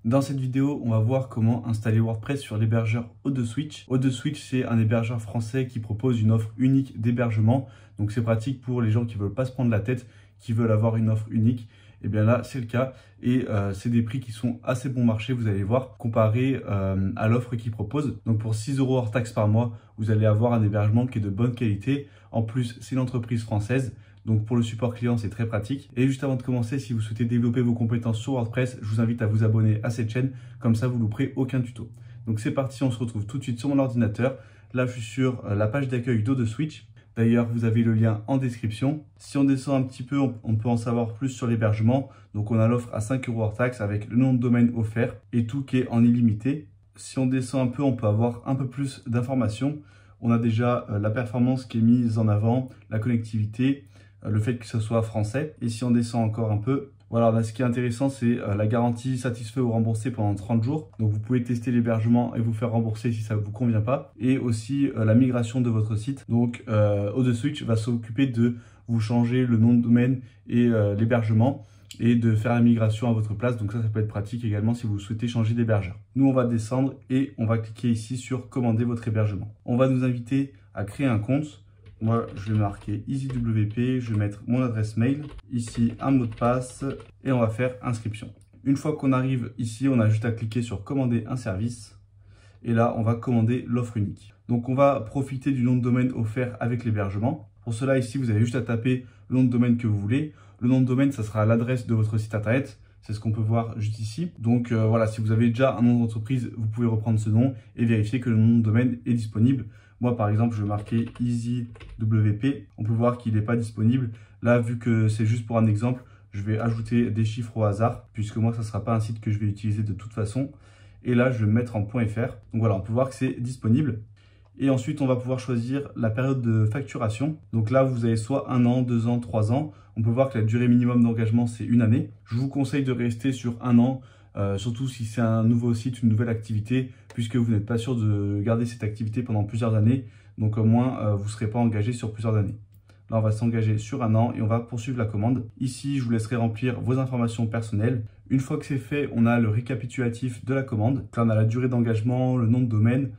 Dans cette vidéo, on va voir comment installer WordPress sur l'hébergeur O2Switch. O2Switch, c'est un hébergeur français qui propose une offre unique d'hébergement. Donc c'est pratique pour les gens qui ne veulent pas se prendre la tête, qui veulent avoir une offre unique. Et bien là, c'est le cas. Et c'est des prix qui sont assez bon marché, vous allez voir, comparé à l'offre qu'ils proposent. Donc pour 6 € hors taxe par mois, vous allez avoir un hébergement qui est de bonne qualité. En plus, c'est une entreprise française. Donc pour le support client, c'est très pratique. Et juste avant de commencer, si vous souhaitez développer vos compétences sur WordPress, je vous invite à vous abonner à cette chaîne. Comme ça, vous ne louperez aucun tuto. Donc c'est parti, on se retrouve tout de suite sur mon ordinateur. Là, je suis sur la page d'accueil d'O2Switch. D'ailleurs, vous avez le lien en description. Si on descend un petit peu, on peut en savoir plus sur l'hébergement. Donc on a l'offre à 5 € hors taxe avec le nom de domaine offert et tout qui est en illimité. Si on descend un peu, on peut avoir un peu plus d'informations. On a déjà la performance qui est mise en avant, la connectivité, le fait que ce soit français. Et si on descend encore un peu, voilà, là, ce qui est intéressant, c'est la garantie satisfait ou remboursé pendant 30 jours. Donc vous pouvez tester l'hébergement et vous faire rembourser si ça ne vous convient pas. Et aussi la migration de votre site. Donc O2Switch va s'occuper de vous changer le nom de domaine et l'hébergement et de faire la migration à votre place. Donc ça peut être pratique également si vous souhaitez changer d'hébergeur. Nous, on va descendre et on va cliquer ici sur commander votre hébergement. On va nous inviter à créer un compte. Moi, je vais marquer EasyWP, je vais mettre mon adresse mail, ici un mot de passe et on va faire inscription. Une fois qu'on arrive ici, on a juste à cliquer sur commander un service et là, on va commander l'offre unique. Donc, on va profiter du nom de domaine offert avec l'hébergement. Pour cela, ici, vous avez juste à taper le nom de domaine que vous voulez. Le nom de domaine, ça sera l'adresse de votre site internet. C'est ce qu'on peut voir juste ici. Donc voilà, si vous avez déjà un nom d'entreprise, vous pouvez reprendre ce nom et vérifier que le nom de domaine est disponible. Moi, par exemple, je vais marquer EasyWP. On peut voir qu'il n'est pas disponible. Là, vu que c'est juste pour un exemple, je vais ajouter des chiffres au hasard, puisque moi, ça ne sera pas un site que je vais utiliser de toute façon. Et là, je vais me mettre en .fr. Donc voilà, on peut voir que c'est disponible. Et ensuite, on va pouvoir choisir la période de facturation. Donc là, vous avez soit 1 an, 2 ans, 3 ans. On peut voir que la durée minimum d'engagement, c'est 1 année. Je vous conseille de rester sur 1 an, surtout si c'est un nouveau site, une nouvelle activité, puisque vous n'êtes pas sûr de garder cette activité pendant plusieurs années. Donc au moins, vous ne serez pas engagé sur plusieurs années. Là, on va s'engager sur 1 an et on va poursuivre la commande. Ici, je vous laisserai remplir vos informations personnelles. Une fois que c'est fait, on a le récapitulatif de la commande. Donc là, on a la durée d'engagement, le nom de domaine,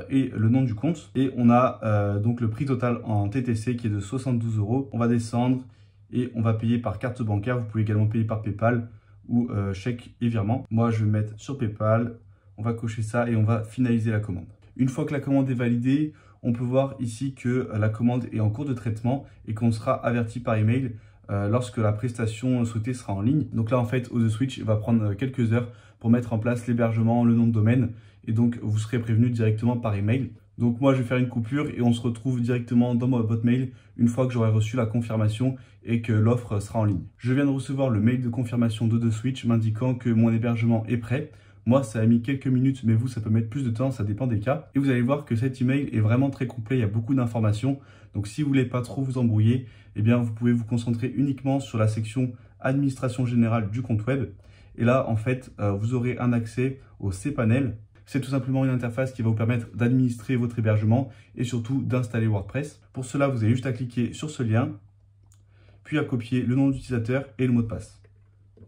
et le nom du compte. Et on a donc le prix total en TTC qui est de 72 €. On va descendre et on va payer par carte bancaire. Vous pouvez également payer par PayPal ou chèque et virement. Moi, je vais mettre sur PayPal. On va cocher ça et on va finaliser la commande. Une fois que la commande est validée, on peut voir ici que la commande est en cours de traitement et qu'on sera averti par email lorsque la prestation souhaitée sera en ligne. Donc là, en fait, O2Switch va prendre quelques heures pour mettre en place l'hébergement, le nom de domaine. Et donc, vous serez prévenu directement par email. Donc moi, je vais faire une coupure et on se retrouve directement dans ma boîte mail une fois que j'aurai reçu la confirmation et que l'offre sera en ligne. Je viens de recevoir le mail de confirmation d'O2Switch m'indiquant que mon hébergement est prêt. Moi, ça a mis quelques minutes, mais vous, ça peut mettre plus de temps, ça dépend des cas. Et vous allez voir que cet email est vraiment très complet, il y a beaucoup d'informations. Donc si vous voulez pas trop vous embrouiller, eh bien, vous pouvez vous concentrer uniquement sur la section administration générale du compte web. Et là, en fait, vous aurez un accès au cPanel. C'est tout simplement une interface qui va vous permettre d'administrer votre hébergement et surtout d'installer WordPress. Pour cela, vous avez juste à cliquer sur ce lien, puis à copier le nom d'utilisateur et le mot de passe.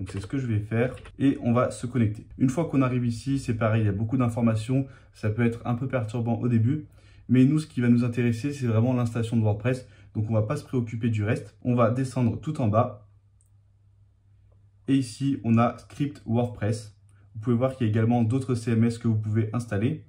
Donc c'est ce que je vais faire et on va se connecter. Une fois qu'on arrive ici, c'est pareil, il y a beaucoup d'informations. Ça peut être un peu perturbant au début, mais nous, ce qui va nous intéresser, c'est vraiment l'installation de WordPress. Donc on ne va pas se préoccuper du reste. On va descendre tout en bas. Et ici, on a Script WordPress. Vous pouvez voir qu'il y a également d'autres CMS que vous pouvez installer.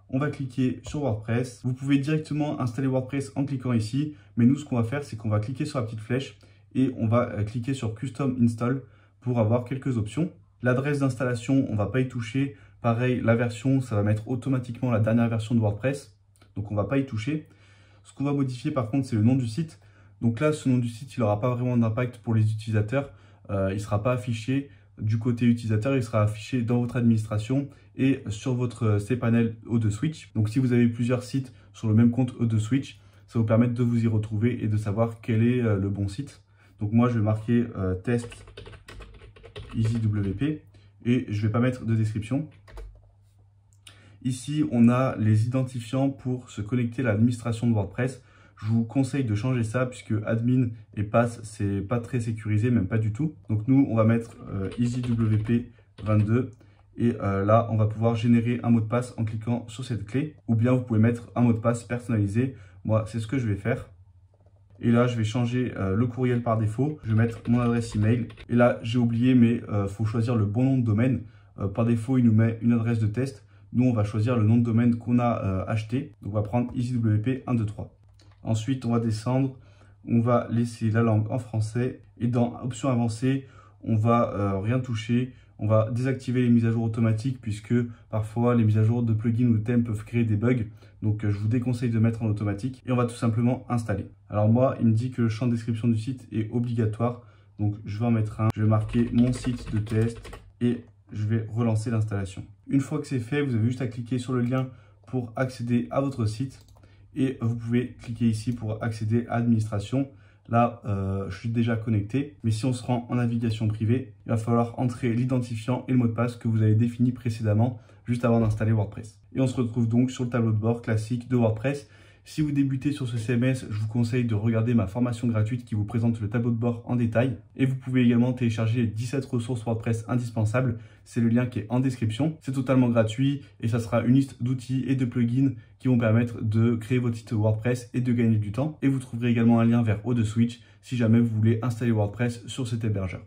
On va cliquer sur WordPress. Vous pouvez directement installer WordPress en cliquant ici. Mais nous, ce qu'on va faire, c'est qu'on va cliquer sur la petite flèche et on va cliquer sur Custom Install pour avoir quelques options. L'adresse d'installation, on ne va pas y toucher. Pareil, la version, ça va mettre automatiquement la dernière version de WordPress. Donc, on ne va pas y toucher. Ce qu'on va modifier, par contre, c'est le nom du site. Donc là, ce nom du site, il n'aura pas vraiment d'impact pour les utilisateurs. Il ne sera pas affiché du côté utilisateur, il sera affiché dans votre administration et sur votre cPanel O2Switch. Donc si vous avez plusieurs sites sur le même compte O2Switch, ça va vous permettre de vous y retrouver et de savoir quel est le bon site. Donc moi je vais marquer test EasyWP et je ne vais pas mettre de description. Ici on a les identifiants pour se connecter à l'administration de WordPress. Je vous conseille de changer ça puisque admin et pass, c'est pas très sécurisé, même pas du tout. Donc nous, on va mettre EasyWP 22 Et là, on va pouvoir générer un mot de passe en cliquant sur cette clé. Ou bien vous pouvez mettre un mot de passe personnalisé. Moi, c'est ce que je vais faire. Et là, je vais changer le courriel par défaut. Je vais mettre mon adresse email. Et là, j'ai oublié, mais il faut choisir le bon nom de domaine. Par défaut, il nous met une adresse de test. Nous, on va choisir le nom de domaine qu'on a acheté. Donc, on va prendre EasyWP123. Ensuite, on va descendre. On va laisser la langue en français. Et dans options avancées, on va rien toucher. On va désactiver les mises à jour automatiques puisque parfois les mises à jour de plugins ou de thèmes peuvent créer des bugs. Donc je vous déconseille de mettre en automatique et on va tout simplement installer. Alors moi, il me dit que le champ de description du site est obligatoire. Donc je vais en mettre un. Je vais marquer mon site de test et je vais relancer l'installation. Une fois que c'est fait, vous avez juste à cliquer sur le lien pour accéder à votre site et vous pouvez cliquer ici pour accéder à l'administration. Là, je suis déjà connecté, mais si on se rend en navigation privée, il va falloir entrer l'identifiant et le mot de passe que vous avez défini précédemment, juste avant d'installer WordPress. Et on se retrouve donc sur le tableau de bord classique de WordPress. Si vous débutez sur ce CMS, je vous conseille de regarder ma formation gratuite qui vous présente le tableau de bord en détail. Et vous pouvez également télécharger les 17 ressources WordPress indispensables. C'est le lien qui est en description. C'est totalement gratuit et ça sera une liste d'outils et de plugins qui vont permettre de créer votre site WordPress et de gagner du temps. Et vous trouverez également un lien vers O2Switch si jamais vous voulez installer WordPress sur cet hébergeur.